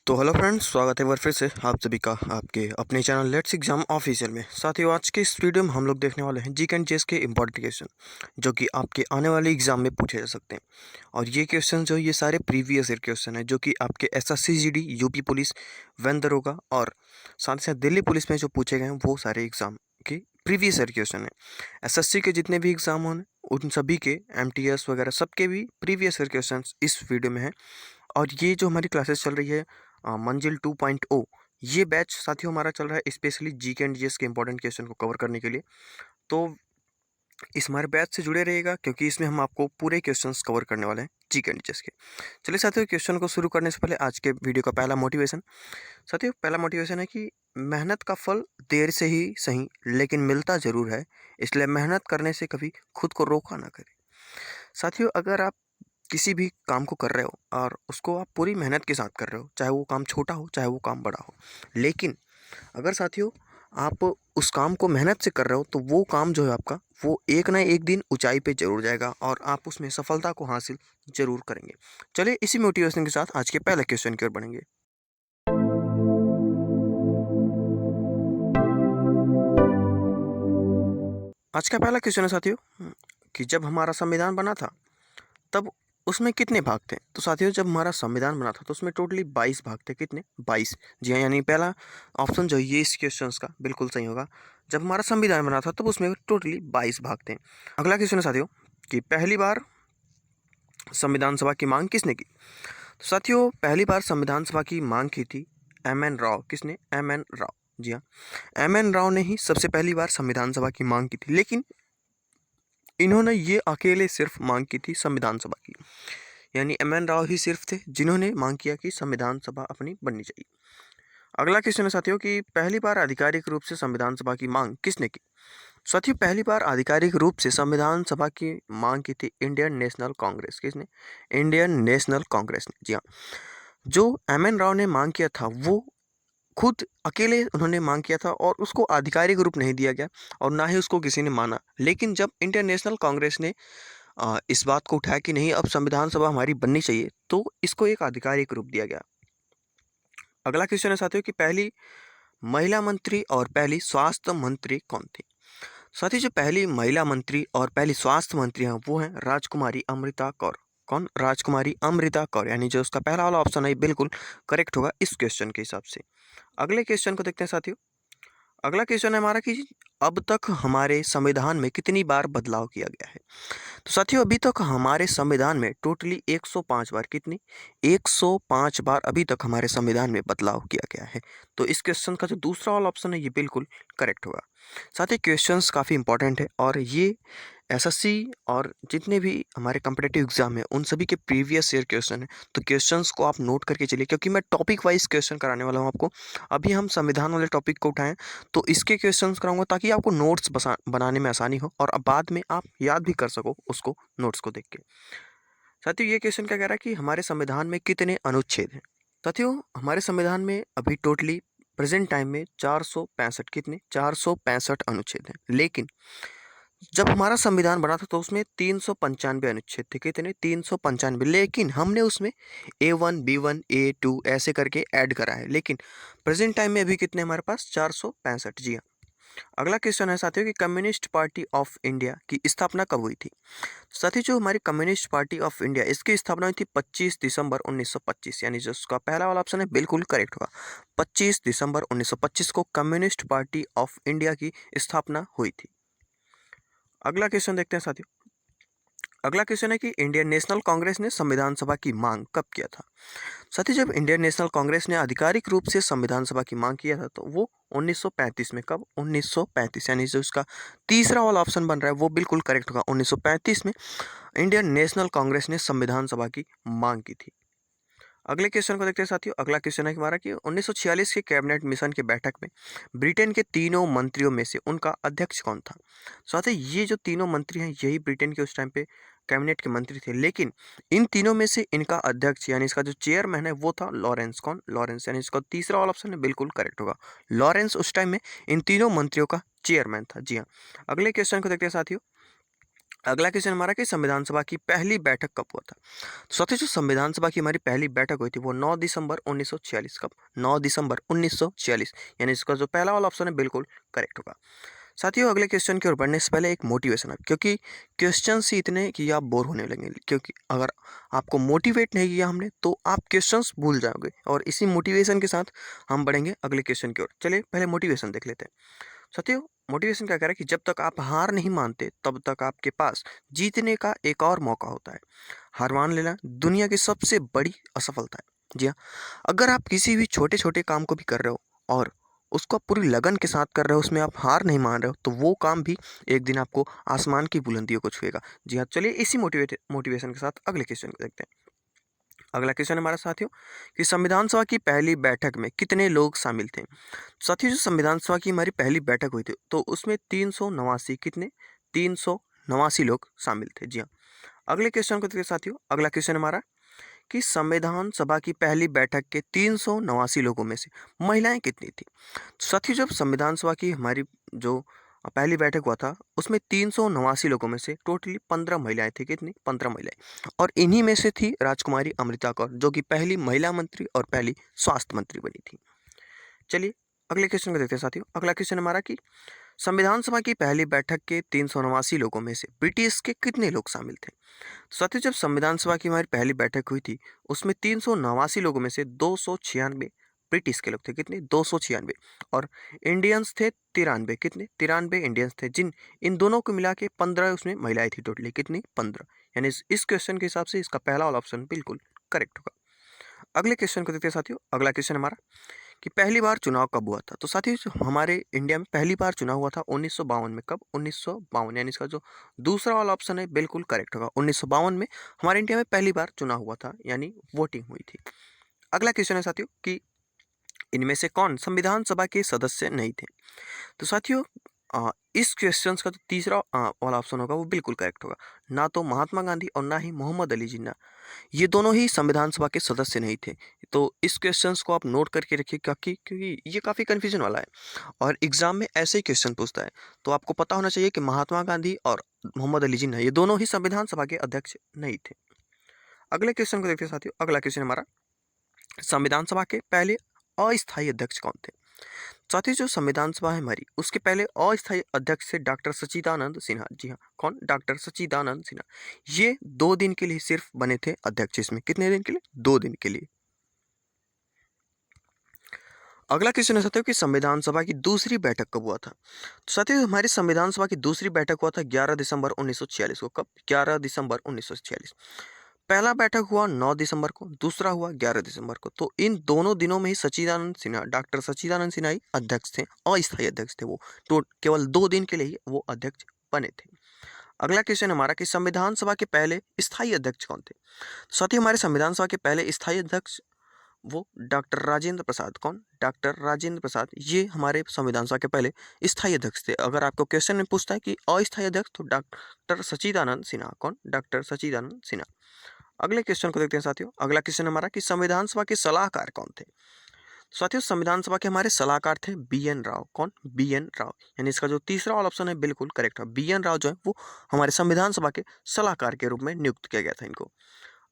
तो hello friends, स्वागत है एक बार फिर से आप सभी का आपके अपने चैनल लेट्स एग्जाम ऑफिशियल में। साथियों, आज के इस वीडियो में हम लोग देखने वाले हैं जीके एंड जेएस के इंपॉर्टेंट क्वेश्चन जो कि आपके आने वाले एग्जाम में पूछे जा सकते हैं। और ये क्वेश्चन जो ये सारे प्रीवियस ईयर क्वेश्चन है जो कि आपके SSC GD, UP police, one दरोगा और साथ ही साथ दिल्ली पुलिस में जो पूछे गए हैं वो सारे एग्जाम के प्रीवियस ईयर क्वेश्चन है। एसएससी के जितने भी एग्जाम हों उन सभी के एमटीएस वगैरह सबके भी प्रीवियस ईयर क्वेश्चन इस वीडियो में है। और ये जो हमारी क्लासेस चल रही है मंजिल 2.0, ये बैच साथियों हमारा चल रहा है स्पेशली जीके एंड जीएस के इंपॉर्टेंट क्वेश्चन को कवर करने के लिए। तो इस हमारे बैच से जुड़े रहिएगा क्योंकि इसमें हम आपको पूरे क्वेश्चंस कवर करने वाले हैं जीके एंड जीएस के। चलिए साथियों, क्वेश्चन को शुरू करने से पहले आज के वीडियो का पहला मोटिवेशन। साथियों, पहला मोटिवेशन है कि मेहनत का फल देर से ही सही लेकिन मिलता ज़रूर है, इसलिए मेहनत करने से कभी खुद को रोका ना करें। साथियों, अगर आप किसी भी काम को कर रहे हो और उसको आप पूरी मेहनत के साथ कर रहे हो, चाहे वो काम छोटा हो चाहे वो काम बड़ा हो, लेकिन अगर साथियों आप उस काम को मेहनत से कर रहे हो तो वो काम जो है आपका वो एक ना एक दिन ऊंचाई पे जरूर जाएगा और आप उसमें सफलता को हासिल जरूर करेंगे। चलिए इसी मोटिवेशन के साथ आज के पहले क्वेश्चन की ओर बढ़ेंगे। आज का पहला क्वेश्चन है साथियों कि जब हमारा संविधान बना था तब उसमें कितने भाग थे। तो साथियों, जब हमारा संविधान बना था तो उसमें टोटली 22 भाग थे। कितने? 22। जी हाँ, यानी पहला ऑप्शन जो है ये इस क्वेश्चन का बिल्कुल सही होगा। जब हमारा संविधान बना था तब उसमें टोटली 22 भाग थे। अगला क्वेश्चन है साथियों कि पहली बार संविधान सभा की मांग किसने की। तो साथियों, पहली बार संविधान सभा की मांग की थी एम एन राव। किसने? M N Rao. जी हाँ, एम एन राव ने ही सबसे पहली बार संविधान सभा की मांग की थी, लेकिन इन्होंने ये अकेले सिर्फ मांग की थी संविधान सभा की, यानी एम एन राव ही सिर्फ थे जिन्होंने मांग किया कि संविधान सभा अपनी बननी चाहिए। अगला क्वेश्चन है साथियों कि पहली बार आधिकारिक रूप से संविधान सभा की मांग किसने की। साथियों, पहली बार आधिकारिक रूप से संविधान सभा की मांग की थी इंडियन नेशनल कांग्रेस। किसने? इंडियन नेशनल कांग्रेस ने। जी हाँ, जो एम एन राव ने मांग किया था वो खुद अकेले उन्होंने मांग किया था और उसको आधिकारिक रूप नहीं दिया गया और ना ही उसको किसी ने माना। लेकिन जब इंडियन नेशनल कांग्रेस ने इस बात को उठाया कि नहीं, अब संविधान सभा हमारी बननी चाहिए, तो इसको एक आधिकारिक रूप दिया गया। अगला क्वेश्चन है साथियों कि पहली महिला मंत्री और पहली स्वास्थ्य मंत्री कौन थी। साथियों, जो पहली महिला मंत्री और पहली स्वास्थ्य मंत्री हैं वो हैं राजकुमारी अमृता कौर। कौन? राजकुमारी अमृता कौर, यानी जो उसका पहला वाला ऑप्शन है ये बिल्कुल करेक्ट होगा इस क्वेश्चन के हिसाब से। अगले क्वेश्चन को देखते हैं साथियों। अगला क्वेश्चन है हमारा कि अब तक हमारे संविधान में कितनी बार बदलाव किया गया है। तो साथियों, अभी तक हमारे संविधान में टोटली 105 बार, कितनी? 105 बार अभी तक हमारे संविधान में बदलाव किया गया है। तो इस क्वेश्चन का जो दूसरा वाला ऑप्शन है ये बिल्कुल करेक्ट होगा। साथ ही क्वेश्चंस काफ़ी इंपॉर्टेंट है और ये एसएससी और जितने भी हमारे कॉम्पिटिटिव एग्जाम है उन सभी के प्रीवियस ईयर क्वेश्चन है। तो क्वेश्चंस को आप नोट करके चलिए क्योंकि मैं टॉपिक वाइज क्वेश्चन कराने वाला हूँ आपको। अभी हम संविधान वाले टॉपिक को उठाएं तो इसके क्वेश्चंस कराऊंगा ताकि आपको नोट्स बनाने में आसानी हो और अब बाद में आप याद भी कर सको उसको नोट्स को देख के। साथियों, ये क्वेश्चन क्या कह रहा है कि हमारे संविधान में कितने अनुच्छेद हैं। साथियों, हमारे संविधान में अभी टोटली प्रेजेंट टाइम में 465, कितने? 465 अनुच्छेद हैं। लेकिन जब हमारा संविधान बना था तो उसमें 395 अनुच्छेद थे। कितने? 395। लेकिन हमने उसमें A1, B1, A2 ऐसे करके ऐड करा है। लेकिन प्रेजेंट टाइम में अभी कितने हमारे पास? 465। जी हाँ। अगला क्वेश्चन है साथियों कि कम्युनिस्ट पार्टी ऑफ इंडिया की स्थापना कब हुई थी। साथियों, जो हमारी कम्युनिस्ट पार्टी ऑफ इंडिया इसकी स्थापना हुई थी 25 दिसंबर 1925, यानी जो उसका पहला वाला ऑप्शन है बिल्कुल करेक्ट होगा। 25 दिसंबर 1925 को कम्युनिस्ट पार्टी ऑफ इंडिया की स्थापना हुई थी। अगला क्वेश्चन देखते हैं साथियों। अगला क्वेश्चन है कि इंडियन नेशनल कांग्रेस ने संविधान सभा की मांग कब किया था। साथियों, जब इंडियन नेशनल कांग्रेस ने आधिकारिक रूप से संविधान सभा की मांग किया था तो वो 1935 में। कब? 1935, यानी जो इसका तीसरा वाला ऑप्शन बन रहा है वो बिल्कुल करेक्ट होगा। 1935 में इंडियन नेशनल कांग्रेस ने संविधान सभा की मांग की थी। अगले क्वेश्चन को देखते हैं साथियों। अगला क्वेश्चन है हमारा कि 1946 के कैबिनेट मिशन की बैठक में ब्रिटेन के तीनों मंत्रियों में से उनका अध्यक्ष कौन था। साथियों, ये जो तीनों मंत्री हैं यही ब्रिटेन के उस टाइम पे कैबिनेट के मंत्री थे, लेकिन इन तीनों में से इनका अध्यक्ष यानी इसका जो चेयरमैन है वो था लॉरेंस। कौन? लॉरेंस, यानी इसका तीसरा वाला ऑप्शन है बिल्कुल करेक्ट होगा। लॉरेंस उस टाइम में इन तीनों मंत्रियों का चेयरमैन था। जी हाँ। अगले क्वेश्चन को देखते हैं साथियों। अगला क्वेश्चन हमारा कि संविधान सभा की पहली बैठक कब हुआ था। साथियों जो संविधान सभा की हमारी पहली बैठक हुई थी वो 9 दिसंबर 1946। कब? 9 दिसंबर 1946। यानी इसका जो पहला वाला ऑप्शन है बिल्कुल करेक्ट होगा। साथियों अगले क्वेश्चन की ओर बढ़ने से पहले एक मोटिवेशन है, क्योंकि क्वेश्चंस ही इतने कि आप बोर होने लगेंगे, क्योंकि अगर आपको मोटिवेट नहीं किया हमने तो आप क्वेश्चंस भूल जाओगे। और इसी मोटिवेशन के साथ हम बढ़ेंगे अगले क्वेश्चन की ओर। चलिए पहले मोटिवेशन देख लेते हैं। साथियों मोटिवेशन क्या कह रहा है कि जब तक आप हार नहीं मानते तब तक आपके पास जीतने का एक और मौका होता है। हार मान लेना दुनिया की सबसे बड़ी असफलता है। जी हाँ, अगर आप किसी भी छोटे छोटे काम को भी कर रहे हो और उसको आप पूरी लगन के साथ कर रहे हो, उसमें आप हार नहीं मान रहे हो, तो वो काम भी एक दिन आपको आसमान की बुलंदियों को छुएगा। जी हाँ, चलिए इसी मोटिवेशन के साथ अगले क्वेश्चन को देखते हैं। अगला क्वेश्चन हमारा साथियों कि संविधान सभा की पहली बैठक में कितने लोग शामिल थे। साथियों जो संविधान सभा की हमारी पहली बैठक हुई थी तो उसमें 389 कितने 389 लोग शामिल थे। जी हाँ, अगले क्वेश्चन को देखते हैं साथियों। अगला क्वेश्चन हमारा कि संविधान सभा की पहली बैठक के 389 लोगों में से महिलाएं कितनी थी। साथियों जब संविधान सभा की हमारी जो पहली बैठक हुआ था उसमें 389 लोगों में से टोटली 15 महिलाएं थी। कितनी? 15 महिलाएं। और इन्हीं में से थी राजकुमारी अमृता कौर, जो कि पहली महिला मंत्री और पहली स्वास्थ्य मंत्री बनी थी। चलिए अगले क्वेश्चन को देखते हैं साथियों। अगला क्वेश्चन हमारा कि संविधान सभा की पहली बैठक के 389 लोगों में से ब्रिटिश के कितने लोग शामिल थे। साथियों जब संविधान सभा की हमारी पहली बैठक हुई थी उसमें 389 लोगों में से 296 ब्रिटिश के लोग थे। कितने? 296। और इंडियंस थे 93। कितने? 93 इंडियंस थे, जिन इन दोनों को मिला के 15 उसमें महिलाएं थी। टोटली कितनी? 15। यानी इस क्वेश्चन के हिसाब से इसका पहला वाला ऑप्शन बिल्कुल करेक्ट होगा। अगले क्वेश्चन को देखते हैं साथियों। अगला क्वेश्चन हमारा कि पहली बार चुनाव कब हुआ था। तो साथियों जो हमारे इंडिया में पहली बार चुनाव हुआ था 1952 में। कब? 1952। यानी इसका जो दूसरा वाला ऑप्शन है बिल्कुल करेक्ट होगा। 1952 में हमारे इंडिया में पहली बार चुनाव हुआ था, यानी वोटिंग हुई थी। अगला क्वेश्चन है साथियों कि इनमें से कौन संविधान सभा के सदस्य नहीं थे। तो साथियों इस क्वेश्चन का जो तीसरा वाला ऑप्शन होगा वो बिल्कुल करेक्ट होगा। ना तो महात्मा गांधी और ना ही मोहम्मद अली जिन्ना, ये दोनों ही संविधान सभा के सदस्य नहीं थे। तो इस क्वेश्चंस को आप नोट करके रखिए, क्योंकि ये काफ़ी कन्फ्यूजन वाला है और एग्जाम में ऐसे ही क्वेश्चन पूछता है। तो आपको पता होना चाहिए कि महात्मा गांधी और मोहम्मद अली जिन्ना ये दोनों ही संविधान सभा के अध्यक्ष नहीं थे। अगले क्वेश्चन को देखते हैं साथियों। अगला क्वेश्चन हमारा संविधान सभा के पहले अस्थायी अध्यक्ष कौन थे। साथ ही जो संविधान सभा है हमारी उसके पहले अस्थायी अध्यक्ष थे डॉक्टर सच्चिदानंद सिन्हा। जी हाँ, कौन? डॉक्टर सच्चिदानंद सिन्हा। ये 2 दिन के लिए सिर्फ बने थे अध्यक्ष। इसमें कितने दिन के लिए? 2 दिन के लिए। अगला क्वेश्चन है साथियों कि संविधान सभा की दूसरी बैठक कब हुआ था। तो साथियों हमारी संविधान सभा की दूसरी बैठक हुआ था 11 दिसंबर 1946 को। कब? 11 दिसंबर 1946। पहला बैठक हुआ 9 दिसंबर को, दूसरा हुआ 11 दिसंबर को। तो इन दोनों दिनों में ही सच्चिदानंद सिन्हा, डॉक्टर सच्चिदानंद सिन्हा ही अध्यक्ष थे, अस्थायी अध्यक्ष थे वो। तो केवल 2 दिन के लिए ही वो अध्यक्ष बने थे। अगला क्वेश्चन हमारा कि संविधान सभा के पहले स्थायी अध्यक्ष कौन थे। साथ ही हमारे संविधान सभा के पहले स्थायी अध्यक्ष वो डॉक्टर राजेंद्र प्रसाद। कौन? डॉक्टर राजेंद्र प्रसाद। ये हमारे संविधान सभा के पहले स्थायी अध्यक्ष थे। अगर आपको क्वेश्चन में पूछता है कि अस्थायी अध्यक्ष, तो डॉक्टर सच्चिदानंद सिन्हा। कौन? डॉक्टर सच्चिदानंद सिन्हा। अगले क्वेश्चन को देखते हैं साथियों। अगला क्वेश्चन हमारा कि संविधान सभा के सलाहकार कौन थे। साथियों संविधान सभा के हमारे सलाहकार थे बी.एन. राव। कौन? बी.एन. राव। यानी इसका जो तीसरा वाला ऑप्शन है बिल्कुल करेक्ट है। बी.एन. राव जो है वो हमारे संविधान सभा के सलाहकार के रूप में नियुक्त किया गया था इनको।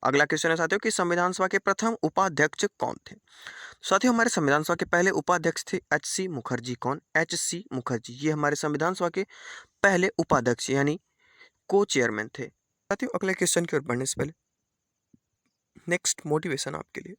अगला क्वेश्चन है साथियों कि संविधान सभा के प्रथम उपाध्यक्ष कौन थे। साथियों हमारे संविधान सभा के पहले उपाध्यक्ष थे एच.सी. मुखर्जी। कौन? एच.सी. मुखर्जी। ये हमारे संविधान सभा के पहले उपाध्यक्ष यानी को चेयरमैन थे। साथियों अगले क्वेश्चन की ओर बढ़ने से पहले नेक्स्ट मोटिवेशन आपके लिए।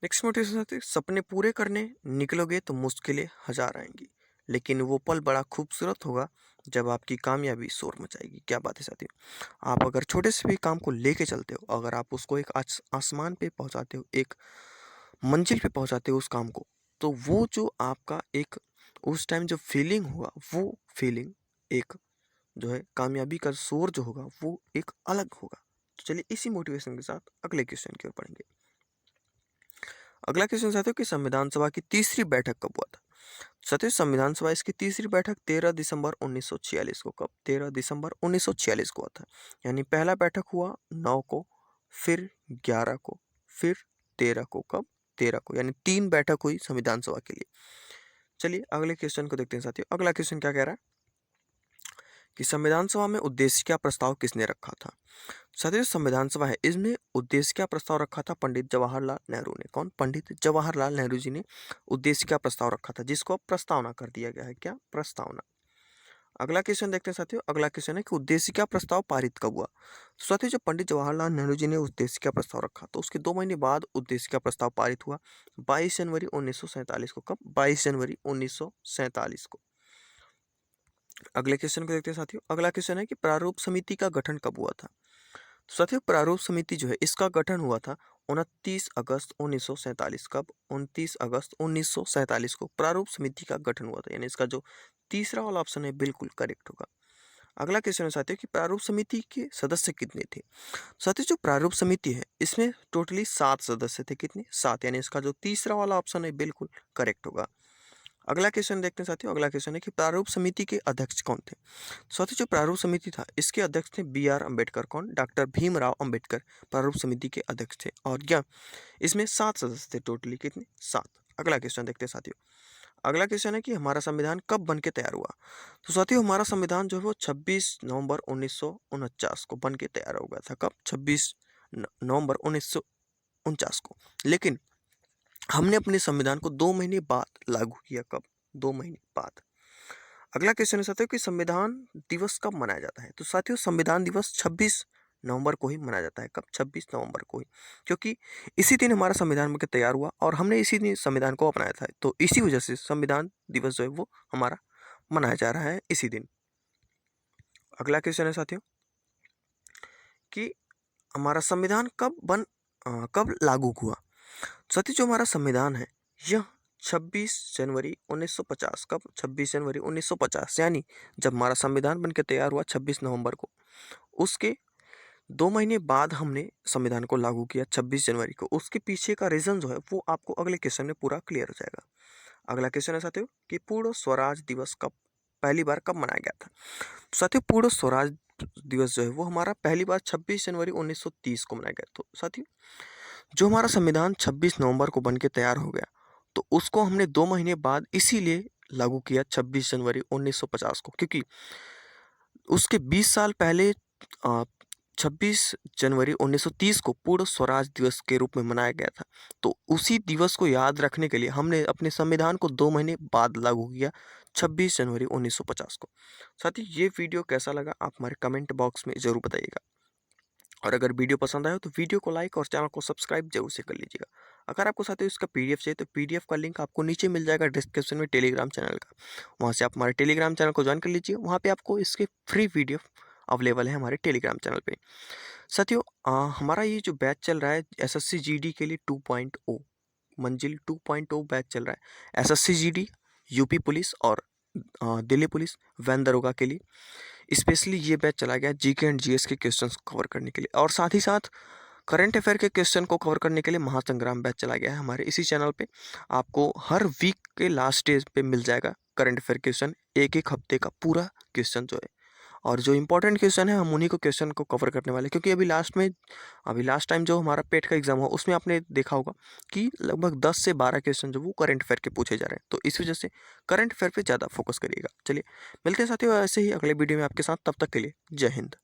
नेक्स्ट मोटिवेशन साथियों, सपने पूरे करने निकलोगे तो मुश्किलें हजार आएंगी, लेकिन वो पल बड़ा खूबसूरत होगा जब आपकी कामयाबी शोर मचाएगी। क्या बात है साथियों। आप अगर छोटे से भी काम को लेके चलते हो, अगर आप उसको एक आसमान पे पहुंचाते हो, एक मंजिल पे पहुंचाते हो उस काम को, तो वो जो आपका एक उस टाइम जो फीलिंग होगा, वो फीलिंग एक जो है कामयाबी का शोर जो होगा वो एक अलग होगा। तो चलिए इसी मोटिवेशन के साथ अगले क्वेश्चन की ओर पढ़ेंगे। अगला क्वेश्चन साथियों कि संविधान सभा की तीसरी बैठक कब हुआ था। साथियों संविधान सभा इसकी तीसरी बैठक 13 दिसंबर 1946 को। कब? 13 दिसंबर 1946 को हुआ था। यानी पहला बैठक हुआ 9 को, फिर 11 को, फिर 13 को। कब? 13 को। यानी 3 बैठक हुई संविधान सभा के लिए। चलिए अगले क्वेश्चन को देखते हैं साथियों। अगला क्वेश्चन क्या कह रहा है कि संविधान सभा में उद्देश्य क्या प्रस्ताव किसने रखा था। साथियों, संविधान सभा है, इसमें उद्देश्य क्या प्रस्ताव रखा था, पंडित जवाहरलाल नेहरू ने। कौन? पंडित जवाहरलाल नेहरू जी ने उद्देश्य क्या प्रस्ताव रखा था, जिसको अब प्रस्तावना कर दिया गया है। क्या? प्रस्तावना। अगला क्वेश्चन देखते हैं साथियों। अगला क्वेश्चन है कि उद्देश्य क्या प्रस्ताव पारित कब हुआ। तो साथियों, जब पंडित जवाहरलाल नेहरू जी ने उद्देश्य क्या प्रस्ताव रखा तो उसके 2 महीने बाद उद्देश्य क्या प्रस्ताव पारित हुआ, 22 जनवरी 1947 को। कब? 22 जनवरी 1947 को। अगले क्वेश्चन को देखते हैं साथियों। अगला क्वेश्चन है कि प्रारूप समिति का गठन कब हुआ था। तो साथियों, प्रारूप समिति जो है इसका गठन हुआ था 29 अगस्त 1947। कब? 29 अगस्त 1947 को प्रारूप समिति का गठन हुआ था, यानी इसका जो तीसरा वाला ऑप्शन है बिल्कुल करेक्ट होगा। अगला क्वेश्चन है साथियों कि प्रारूप समिति के सदस्य कितने थे। साथियों, जो प्रारूप समिति है इसमें टोटली 7 सदस्य थे। कितने? 7, यानी इसका जो तीसरा वाला ऑप्शन है बिल्कुल करेक्ट होगा। अगला क्वेश्चन देखते हैं साथियों। अगला क्वेश्चन है कि प्रारूप समिति के अध्यक्ष कौन थे। साथियों, जो प्रारूप समिति था इसके अध्यक्ष थे बी.आर. अम्बेडकर। कौन? डॉक्टर भीमराव अम्बेडकर प्रारूप समिति के अध्यक्ष थे। और क्या इसमें 7 सदस्य थे टोटली। कितने? 7। अगला क्वेश्चन देखते हैं साथियों। अगला क्वेश्चन है कि हमारा संविधान कब बन के तैयार हुआ। तो साथियों, हमारा संविधान जो है वो 26 नवंबर 1949 को बन के तैयार हो गया था। कब? 26 नवंबर 1949 को। लेकिन हमने अपने संविधान को 2 महीने बाद लागू किया। कब? 2 महीने बाद। अगला क्वेश्चन है साथियों कि संविधान दिवस कब मनाया जाता है। तो साथियों, संविधान दिवस 26 नवंबर को ही मनाया जाता है। कब? 26 नवंबर को ही, क्योंकि इसी दिन हमारा संविधान बनकर तैयार हुआ और हमने इसी दिन संविधान को अपनाया था। तो इसी वजह से संविधान दिवस जो है वो हमारा मनाया जा रहा है इसी दिन। अगला क्वेश्चन है साथियों कि हमारा संविधान कब लागू हुआ। साथियों, जो हमारा संविधान है यह 26 जनवरी 1950। कब? 26 जनवरी 1950, यानी जब हमारा संविधान बनकर तैयार हुआ 26 नवंबर को, उसके 2 महीने बाद हमने संविधान को लागू किया 26 जनवरी को। उसके पीछे का रीज़न जो है वो आपको अगले क्वेश्चन में पूरा क्लियर हो जाएगा। अगला क्वेश्चन है साथियों कि पूर्ण स्वराज दिवस पहली बार कब मनाया गया था। साथियों, पूर्ण स्वराज दिवस जो है वो हमारा पहली बार 26 जनवरी 1930 को मनाया गया। तो साथियों, जो हमारा संविधान 26 नवंबर को बन के तैयार हो गया तो उसको हमने 2 महीने बाद इसीलिए लागू किया 26 जनवरी 1950 को, क्योंकि उसके 20 साल पहले 26 जनवरी 1930 को पूर्ण स्वराज दिवस के रूप में मनाया गया था। तो उसी दिवस को याद रखने के लिए हमने अपने संविधान को 2 महीने बाद लागू किया 26 जनवरी 1950 को। साथ ही ये वीडियो कैसा लगा आप हमारे कमेंट बॉक्स में ज़रूर बताइएगा। और अगर वीडियो पसंद आया तो वीडियो को लाइक और चैनल को सब्सक्राइब जरूर से कर लीजिएगा। अगर आपको साथियों इसका पीडीएफ चाहिए तो पीडीएफ का लिंक आपको नीचे मिल जाएगा डिस्क्रिप्शन में टेलीग्राम चैनल का। वहाँ से आप हमारे टेलीग्राम चैनल को ज्वाइन कर लीजिए। वहाँ पे आपको इसके फ्री पीडीएफ अवेलेबल है हमारे टेलीग्राम चैनल पे। साथियों, हमारा ये जो बैच चल रहा है एसएससी जीडी के लिए 2.0 मंजिल 2.0 बैच चल रहा है। एसएससी जीडी, यूपी पुलिस और दिल्ली पुलिस वैन दरोगा के लिए स्पेशली ये बैच चला गया जीके एंड जीएस के क्वेश्चंस को कवर करने के लिए, और साथ ही साथ करंट अफेयर के क्वेश्चन को कवर करने के लिए महासंग्राम बैच चला गया है हमारे इसी चैनल पे। आपको हर वीक के लास्ट डेज पे मिल जाएगा करंट अफेयर क्वेश्चन, एक एक हफ्ते का पूरा क्वेश्चन जो है। और जो इंपॉर्टेंट क्वेश्चन है हम उन्हीं को क्वेश्चन को कवर करने वाले, क्योंकि अभी लास्ट टाइम जो हमारा पेट का एग्जाम हुआ उसमें आपने देखा होगा कि लगभग 10 से 12 क्वेश्चन जो वो करंट अफेयर के पूछे जा रहे हैं। तो इस वजह से करंट अफेयर पे ज़्यादा फोकस करिएगा। चलिए मिलते हैं साथियों ऐसे ही अगले वीडियो में आपके साथ, तब तक के लिए जय हिंद।